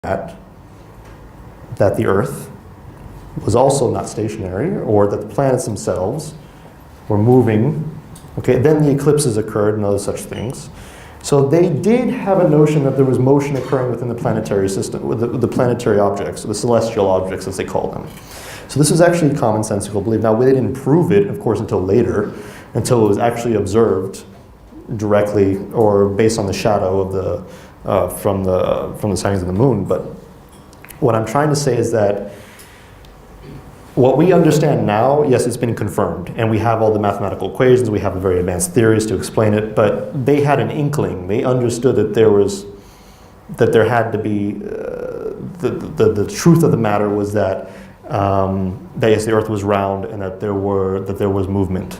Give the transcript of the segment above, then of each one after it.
that the Earth was also not stationary, or that the planets themselves were moving. Okay, then the eclipses occurred and other such things. So they did have a notion that there was motion occurring within the planetary system, with the planetary objects, the celestial objects as they call them. So this was actually a commonsensical belief. Now they didn't prove it, of course, until later, until it was actually observed directly or based on the shadow of from the sightings of the moon. But what I'm trying to say is that what we understand now, yes, it's been confirmed, and we have all the mathematical equations, we have the very advanced theories to explain it, but they had an inkling. They understood that there had to be, the truth of the matter was that yes, the Earth was round and that there was movement.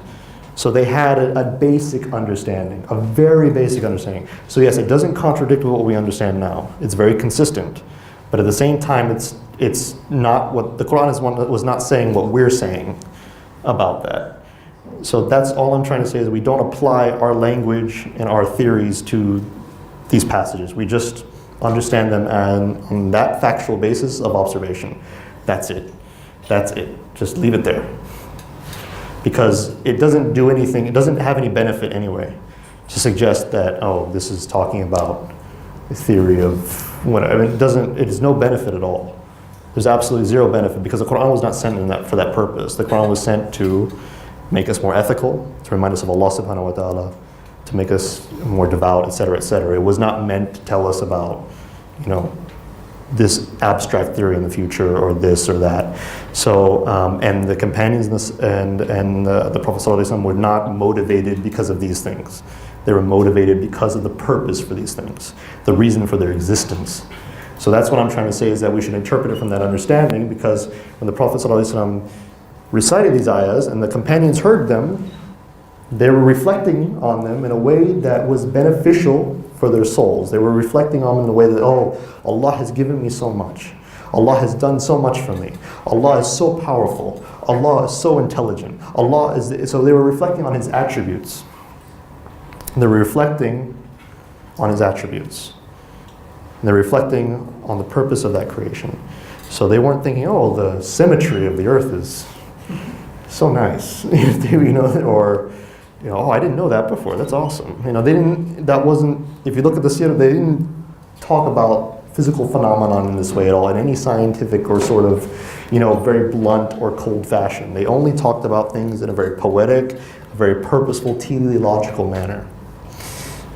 So they had a basic understanding, a very basic understanding. So yes, it doesn't contradict what we understand now. It's very consistent. But at the same time, it's not what the Quran was not saying what we're saying about that. So that's all I'm trying to say, is we don't apply our language and our theories to these passages. We just understand them on that factual basis of observation. That's it. That's it. Just leave it there. Because it doesn't do anything, it doesn't have any benefit anyway to suggest that, oh, this is talking about the theory of whatever. It is no benefit at all. There's absolutely zero benefit, because the Quran was not sent for that purpose. The Quran was sent to make us more ethical, to remind us of Allah subhanahu wa ta'ala, to make us more devout, etc., etc. It was not meant to tell us about, this abstract theory in the future, or this or that. So, and the companions and the Prophet ﷺ were not motivated because of these things. They were motivated because of the purpose for these things, the reason for their existence. So that's what I'm trying to say, is that we should interpret it from that understanding, because when the Prophet ﷺ recited these ayahs and the companions heard them, they were reflecting on them in a way that was beneficial for their souls. They were reflecting on them in a way that, oh, Allah has given me so much. Allah has done so much for me. Allah is so powerful. Allah is so intelligent. So they were reflecting on His attributes. They were reflecting on His attributes. And they're reflecting on the purpose of that creation. So they weren't thinking, oh, the symmetry of the earth is so nice, or, oh, I didn't know that before. That's awesome. If you look at the seerah, they didn't talk about physical phenomenon in this way at all, in any scientific or sort of, very blunt or cold fashion. They only talked about things in a very poetic, a very purposeful, teleological manner.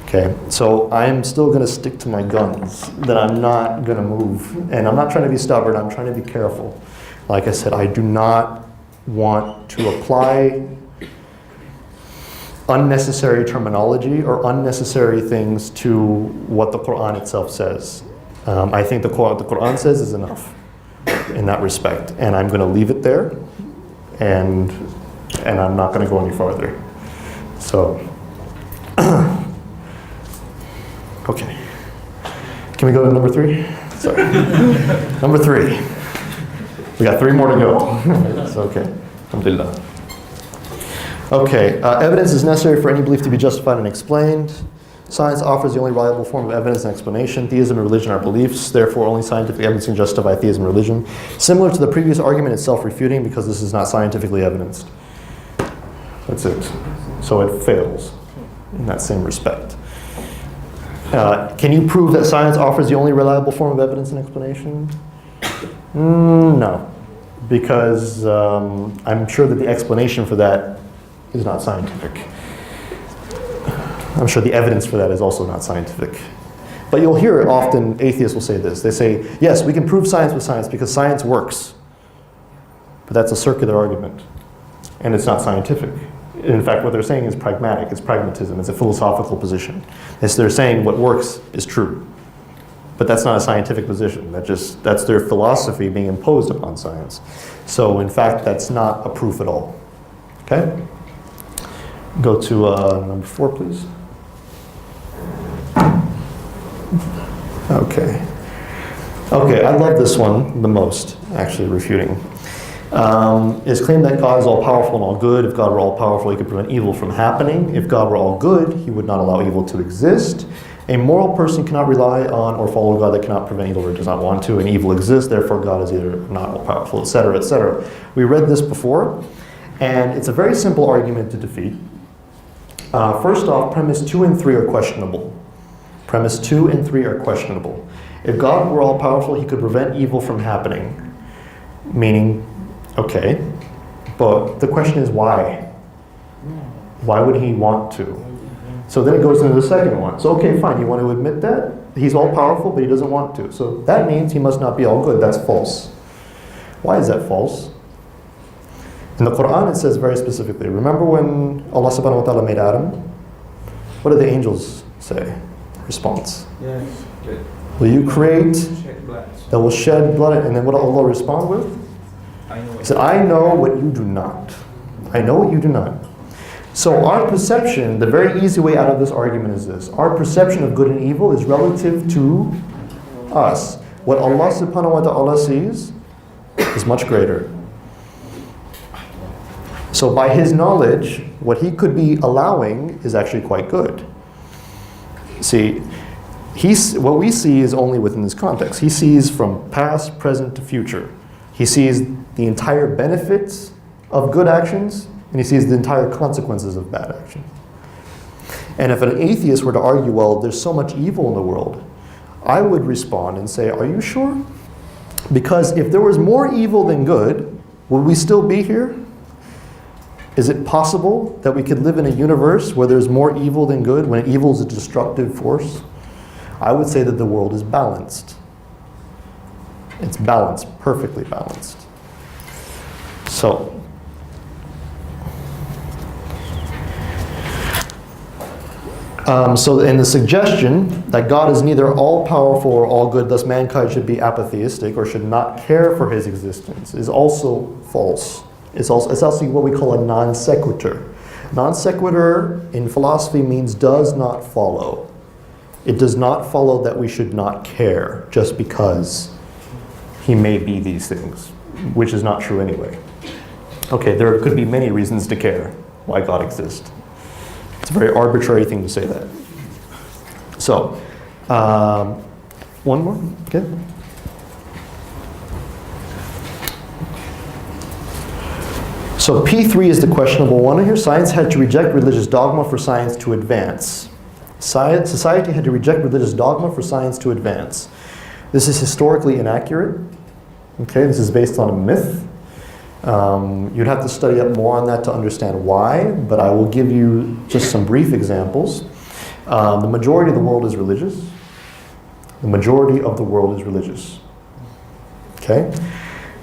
Okay, so I'm still going to stick to my guns, that I'm not going to move. And I'm not trying to be stubborn, I'm trying to be careful. Like I said, I do not want to apply unnecessary terminology or unnecessary things to what the Quran itself says. I think what the Quran says is enough in that respect. And I'm going to leave it there, and I'm not going to go any farther. So, okay. Can we go to number 3? Sorry. Number 3. We got 3 more to go. It's okay. Alhamdulillah. Okay, evidence is necessary for any belief to be justified and explained. Science offers the only reliable form of evidence and explanation. Theism and religion are beliefs, therefore only scientific evidence can justify theism and religion. Similar to the previous argument, it's self-refuting because this is not scientifically evidenced. That's it. So it fails in that same respect. Can you prove that science offers the only reliable form of evidence and explanation? No, because I'm sure that the explanation for that is not scientific. I'm sure the evidence for that is also not scientific. But you'll hear it often, atheists will say this. They say, yes, we can prove science with science because science works. But that's a circular argument, and it's not scientific. In fact, what they're saying is pragmatic, it's pragmatism, it's a philosophical position. They're saying what works is true. But that's not a scientific position. That's their philosophy being imposed upon science. So in fact, that's not a proof at all. Okay? Go to number 4, please. Okay. Okay, I love this one the most, actually, refuting. Is claim that God is all-powerful and all good. If God were all-powerful, He could prevent evil from happening. If God were all good, He would not allow evil to exist. A moral person cannot rely on or follow God that cannot prevent evil or does not want to, and evil exists, therefore God is either not all powerful, etc., etc. We read this before, and it's a very simple argument to defeat. First off, premise 2 and 3 are questionable. Premise 2 and 3 are questionable. If God were all powerful, he could prevent evil from happening. Meaning, okay, but the question is why? Why would he want to? So then it goes into the second one. So okay, fine, you want to admit that? He's all powerful, but he doesn't want to. So that means he must not be all good. That's false. Why is that false? In the Quran it says very specifically, remember when Allah subhanahu wa ta'ala made Adam? What did the angels say? Response. Yes. Will you create that will shed blood? And then what did Allah respond with? He said, I know what you do not. I know what you do not. So our perception, the very easy way out of this argument is this. Our perception of good and evil is relative to us. What Allah subhanahu wa ta'ala sees is much greater. So by his knowledge, what he could be allowing is actually quite good. See, what we see is only within this context. He sees from past, present to future. He sees the entire benefits of good actions, and he sees the entire consequences of bad action. And if an atheist were to argue, well, there's so much evil in the world, I would respond and say, are you sure? Because if there was more evil than good, would we still be here? Is it possible that we could live in a universe where there's more evil than good, when evil is a destructive force? I would say that the world is balanced. It's balanced, perfectly balanced. So in the suggestion that God is neither all-powerful or all-good, thus mankind should be apatheistic or should not care for his existence, is also false. It's also what we call a non sequitur. Non sequitur in philosophy means does not follow. It does not follow that we should not care just because he may be these things, which is not true anyway. Okay, there could be many reasons to care why God exists. It's a very arbitrary thing to say that. So, one more, okay. So P3 is the questionable one here. Science had to reject religious dogma for science to advance. Society had to reject religious dogma for science to advance. This is historically inaccurate. Okay, this is based on a myth. You'd have to study up more on that to understand why, but I will give you just some brief examples. The majority of the world is religious. The majority of the world is religious. Okay?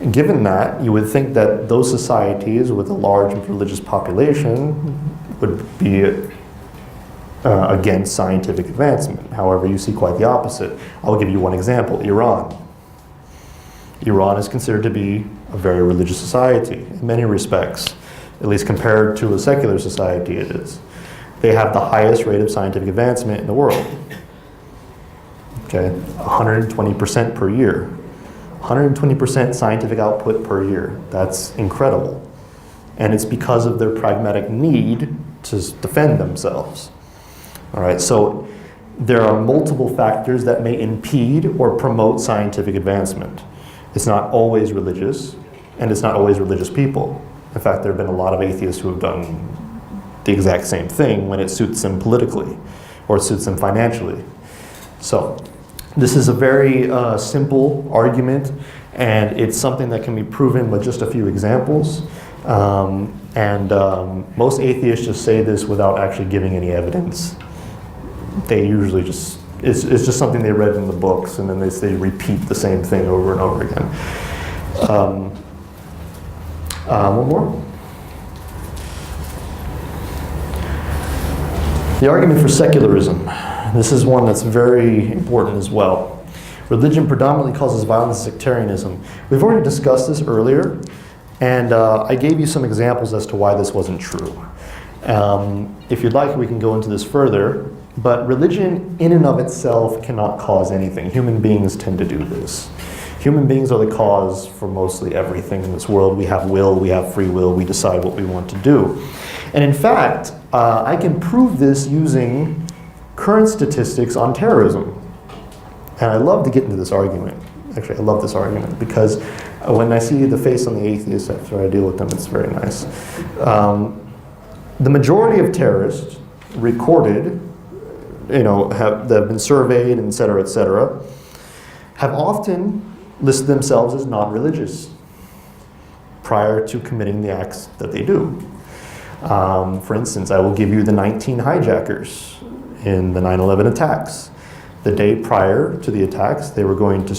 And given that, you would think that those societies with a large religious population would be against scientific advancement. However, you see quite the opposite. I'll give you one example, Iran. Iran is considered to be a very religious society in many respects, at least compared to a secular society it is. They have the highest rate of scientific advancement in the world. Okay, 120% per year. 120% scientific output per year. That's incredible. And it's because of their pragmatic need to defend themselves. All right, so there are multiple factors that may impede or promote scientific advancement. It's not always religious, and it's not always religious people. In fact, there have been a lot of atheists who have done the exact same thing when it suits them politically or it suits them financially. So this is a very simple argument, and it's something that can be proven with just a few examples. Most atheists just say this without actually giving any evidence. They usually just, it's just something they read in the books, and then they repeat the same thing over and over again. One more. The argument for secularism. This is one that's very important as well. Religion predominantly causes violence and sectarianism. We've already discussed this earlier, and I gave you some examples as to why this wasn't true. If you'd like, we can go into this further, but religion in and of itself cannot cause anything. Human beings tend to do this. Human beings are the cause for mostly everything in this world. We have will, we have free will, we decide what we want to do. And in fact, I can prove this using current statistics on terrorism. And I love to get into this argument. Actually, I love this argument because when I see the face on the atheists after I deal with them, it's very nice. The majority of terrorists recorded, that have been surveyed, et cetera, have often listed themselves as not religious prior to committing the acts that they do. For instance, I will give you the 19 hijackers in the 9/11 attacks. The day prior to the attacks, they were going to